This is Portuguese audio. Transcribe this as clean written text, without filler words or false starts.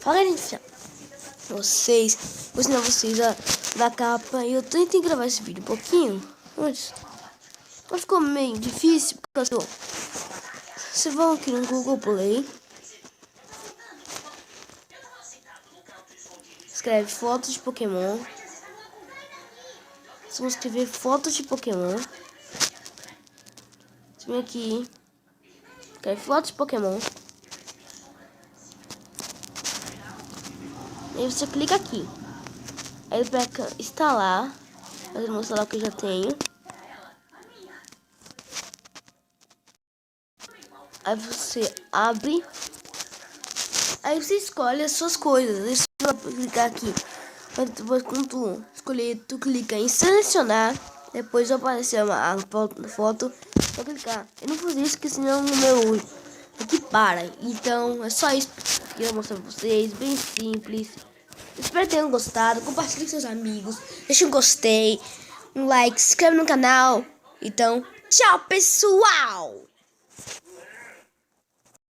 Fala, gente, vocês, vou ensinar vocês a dar capa. Eu tentei gravar esse vídeo um pouquinho, mas ficou meio difícil, porque vocês vão aqui no Google Play, escreve fotos de Pokémon. Vocês vão escrever fotos de Pokémon. Você vem aqui, escreve fotos de Pokémon. Aí você clica aqui. Aí ele vai instalar. Eu vou mostrar o que eu já tenho. Aí você abre. Aí você escolhe as suas coisas. Aí você vai clicar aqui. Quando tu escolher, tu clica em selecionar. Depois vai aparecer a foto. Vou clicar. Eu não fiz isso, porque senão o meu aqui para. Então é só isso que eu vou mostrar pra vocês. Bem simples. Espero que tenham gostado. Compartilhe com seus amigos. Deixa um gostei, um like, se inscreve no canal. Então, tchau, pessoal!